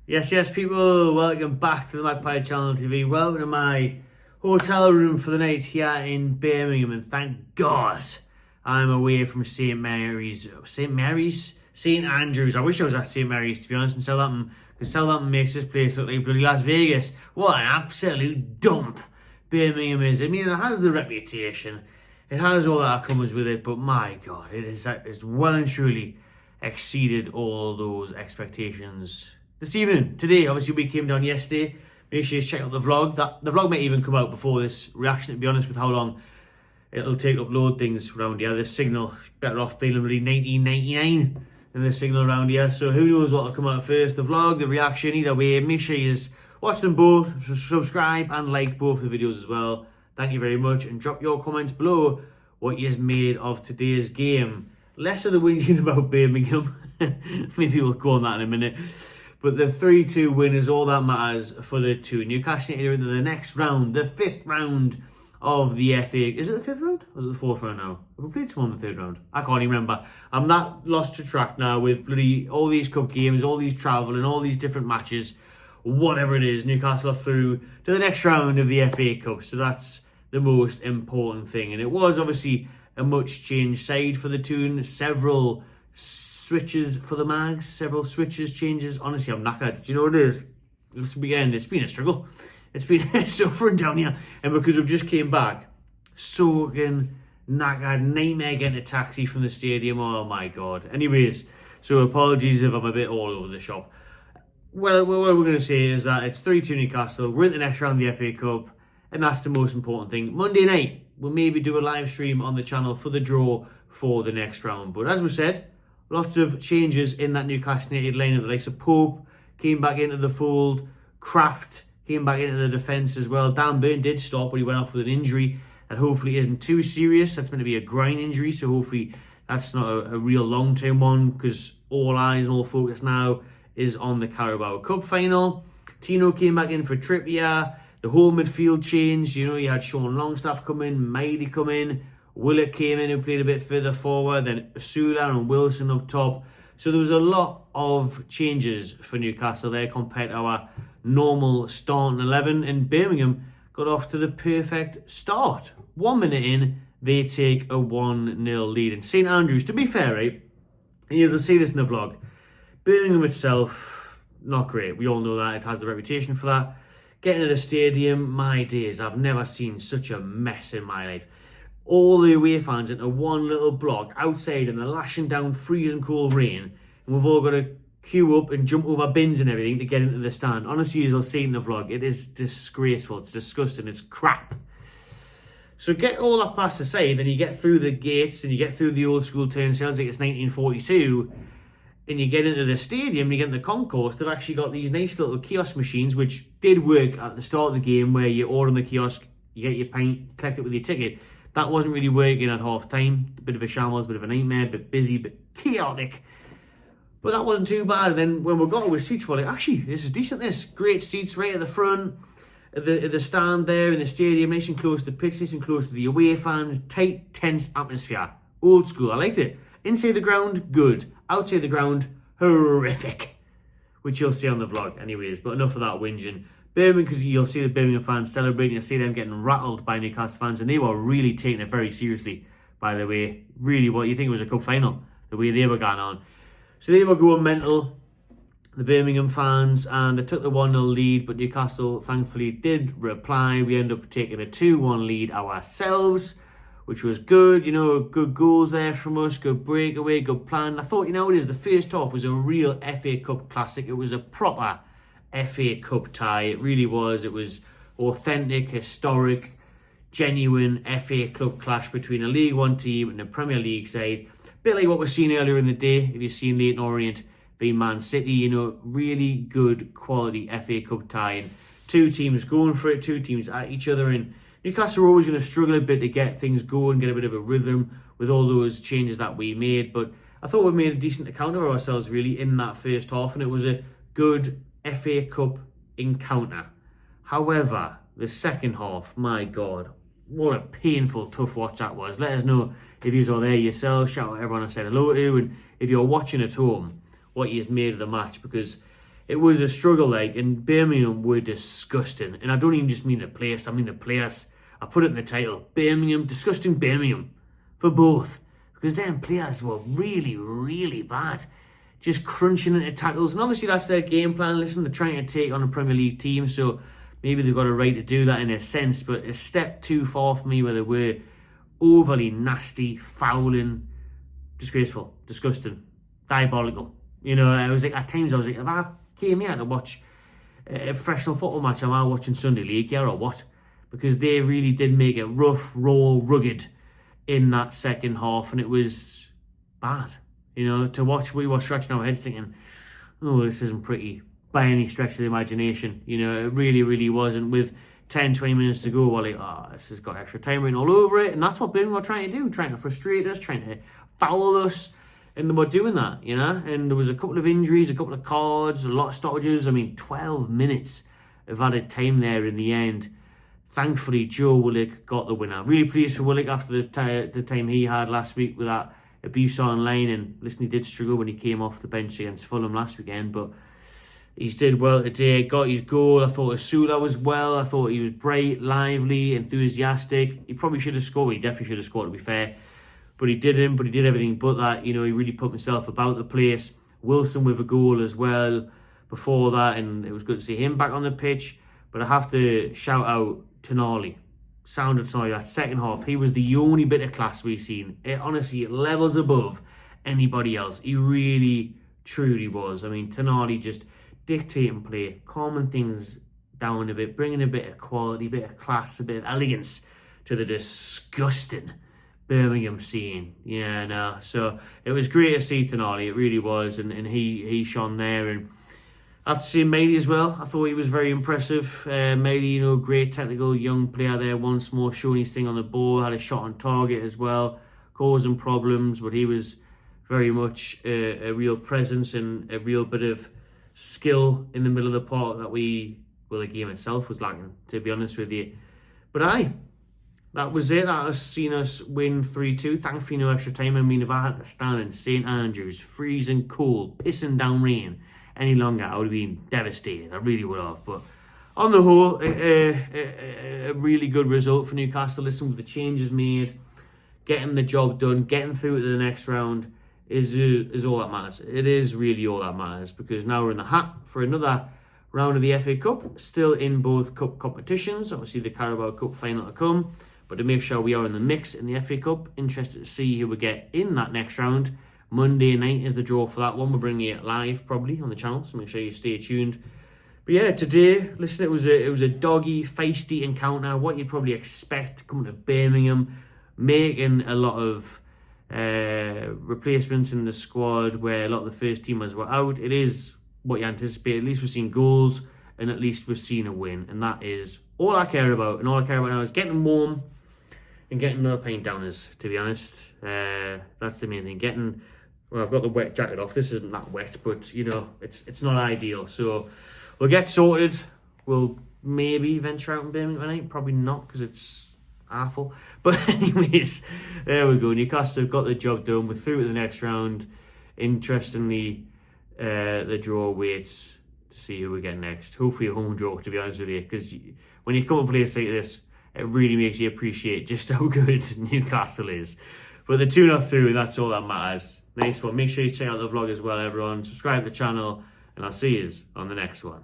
Yes, people, welcome back to the Magpie Channel TV. Welcome to my hotel room for the night here in Birmingham, and thank God I'm away from St Andrews. I wish I was at St Mary's, to be honest, in Southampton, because Southampton makes this place look like bloody Las Vegas. What an absolute dump Birmingham is. I mean, it has the reputation, it has all that comes with it, but my God, it's well and truly exceeded all those expectations. This evening, today, obviously we came down yesterday. Make sure you check out the vlog. The vlog might even come out before this reaction, to be honest, with how long it'll take to upload things around here. The signal, better off being really 1999 than the signal around here. So who knows what will come out first, the vlog, the reaction. Either way, make sure you watch them both, subscribe and like both the videos as well. Thank you very much, and drop your comments below what you've made of today's game. Less of the whinging about Birmingham. Maybe we'll go on that in a minute. But the 3-2 win is all that matters for the two. Newcastle enter into the next round, the 5th round of the FA. Is it the 5th round? Or is it the 4th round now? Have we played someone in the 3rd round? I can't even remember. I'm that lost to track now with bloody all these cup games, all these travel and all these different matches. Whatever it is, Newcastle are through to the next round of the FA Cup. So that's the most important thing. And it was obviously a much changed side for the two. Several switches for the Mags, several switches, changes. Honestly, I'm knackered. Do you know what it is? It's been a struggle. It's been suffering down here. And because we've just came back, soaking, knackered, nightmare getting a taxi from the stadium. Oh my God. Anyways, so apologies if I'm a bit all over the shop. Well, what we're going to say is that it's 3-2 Newcastle. We're in the next round of the FA Cup. And that's the most important thing. Monday night, we'll maybe do a live stream on the channel for the draw for the next round. But as we said, lots of changes in that Newcastle United lineup. The likes of Pope came back into the fold. Kraft came back into the defence as well. Dan Burn did stop, but he went off with an injury that hopefully isn't too serious. That's going to be a groin injury, so hopefully that's not a real long-term one, because all eyes and all focus now is on the Carabao Cup final. Tino came back in for Trippier. The whole midfield changed. You know, you had Sean Longstaff come in, Mighty come in. Willett came in and played a bit further forward, then Osula and Wilson up top. So there was a lot of changes for Newcastle there compared to our normal starting 11. And Birmingham got off to the perfect start. 1 minute in, they take a 1-0 lead. And St Andrews, to be fair, right, and you'll see this in the vlog, Birmingham itself, not great. We all know that. It has the reputation for that. Getting to the stadium, my days, I've never seen such a mess in my life. All the away fans into one little block outside in the lashing down freezing cold rain, and we've all got to queue up and jump over bins and everything to get into the stand. Honestly, you'll see in the vlog, it is disgraceful, it's disgusting, it's crap. So get all that past aside, and you get through the gates and you get through the old school turnstiles like it's 1942, and you get into the stadium, you get in the concourse. They've actually got these nice little kiosk machines, which did work at the start of the game, where you order in the kiosk, you get your pint, collect it with your ticket. That wasn't really working at half time. A bit of a shambles, a bit of a nightmare, a bit busy, a bit chaotic. But that wasn't too bad. And then when we got with seats, we're like, actually, this is decent, this. Great seats right at the front, at the stand there in the stadium, nice and close to the pitch, nice and close to the away fans, tight, tense atmosphere. Old school, I liked it. Inside the ground, good. Outside the ground, horrific. Which you'll see on the vlog anyways, but enough of that whinging. Birmingham, because you'll see the Birmingham fans celebrating, you'll see them getting rattled by Newcastle fans, and they were really taking it very seriously, by the way. Really, what you think it was a cup final, the way they were going on. So they were going mental, the Birmingham fans, and they took the 1-0 lead, but Newcastle thankfully did reply. We ended up taking a 2-1 lead ourselves, which was good. You know, good goals there from us, good breakaway, good plan. I thought, you know what it is, the first half was a real FA Cup classic. It was a proper FA Cup tie. It really was. It was authentic, historic, genuine FA Cup clash between a League One team and a Premier League side. A bit like what we've seen earlier in the day, if you've seen Leyton Orient v Man City, you know, really good quality FA Cup tie. And two teams going for it, two teams at each other. And Newcastle are always going to struggle a bit to get things going, get a bit of a rhythm with all those changes that we made. But I thought we made a decent account of ourselves really in that first half, and it was a good FA Cup encounter. However, the second half, my God, what a painful, tough watch that was. Let us know if you were there yourself. Shout out everyone I said hello to, and if you're watching at home, what you've made of the match, because it was a struggle, like, and Birmingham were disgusting. And I don't even just mean the place, I mean the players. I put it in the title, Birmingham, disgusting Birmingham, for both. Because them players were really, really bad. Just crunching into tackles. And obviously that's their game plan. Listen, they're trying to take on a Premier League team, so maybe they've got a right to do that in a sense. But a step too far for me where they were overly nasty, fouling, disgraceful, disgusting, diabolical. You know, I was like, at times I was like, if I came here to watch a professional football match, am I watching Sunday League here or what? Because they really did make it rough, raw, rugged in that second half, and it was bad. You know, to watch, we were scratching our heads thinking, oh, this isn't pretty by any stretch of the imagination. You know, it really, really wasn't. With 10, 20 minutes to go, we're like, oh, this has got extra time written all over it. And that's what Birmingham were trying to do, trying to frustrate us, trying to foul us. And they were doing that, you know. And there was a couple of injuries, a couple of cards, a lot of stoppages. I mean, 12 minutes of added time there in the end. Thankfully, Joe Willock got the winner. Really pleased for Willock after the time he had last week with that abuse online. And listen, he did struggle when he came off the bench against Fulham last weekend, but he's did well today. Got his goal. I thought Osula was well. I thought he was bright, lively, enthusiastic. He probably should have scored. Well, he definitely should have scored, to be fair. But he didn't. But he did everything but that. You know, he really put himself about the place. Wilson with a goal as well before that, and it was good to see him back on the pitch. But I have to shout out Tonali. Sound of Tonali, that second half, he was the only bit of class we've seen. It honestly, levels above anybody else. He really, truly was. I mean, Tonali just dictating play, calming things down a bit, bringing a bit of quality, a bit of class, a bit of elegance to the disgusting Birmingham scene. Yeah, no. So it was great to see Tonali. It really was, and he shone there. And I have to see Mailey as well. I thought he was very impressive. Mailey, you know, great technical young player there once more, showing his thing on the ball, had a shot on target as well, causing problems, but he was very much a real presence and a real bit of skill in the middle of the park that the game itself was lacking, to be honest with you. But that was it. That has seen us win 3-2. Thankfully, no extra time. I mean, if I had to stand in St Andrews, freezing cold, pissing down rain any longer, I would have been devastated. I really would have. But on the whole, a really good result for Newcastle. Listen, with the changes made, getting the job done, getting through to the next round is all that matters. It is really all that matters, because now we're in the hat for another round of the FA Cup, still in both cup competitions. Obviously, the Carabao Cup final to come, but to make sure we are in the mix in the FA Cup, interested to see who we get in that next round. Monday night is the draw for that one. We're bringing it live probably on the channel, so make sure you stay tuned. But yeah, today, listen, it was a doggy, feisty encounter. What you'd probably expect coming to Birmingham, making a lot of replacements in the squad where a lot of the first teamers were out. It is what you anticipate. At least we've seen goals, and at least we've seen a win, and that is all I care about. And all I care about now is getting warm and getting another pint downers, to be honest. That's the main thing. Well, I've got the wet jacket off. This isn't that wet, but you know, it's not ideal. So we'll get sorted. We'll maybe venture out in Birmingham tonight. Probably not, because it's awful. But anyways, there we go. Newcastle have got the job done. We're through to the next round. Interestingly, the draw waits to see who we get next. Hopefully a home draw, to be honest with you, because when you come to a place like this, it really makes you appreciate just how good Newcastle is. But the 2-0 through, that's all that matters. Nice one. Make sure you check out the vlog as well, everyone. Subscribe to the channel, and I'll see you on the next one.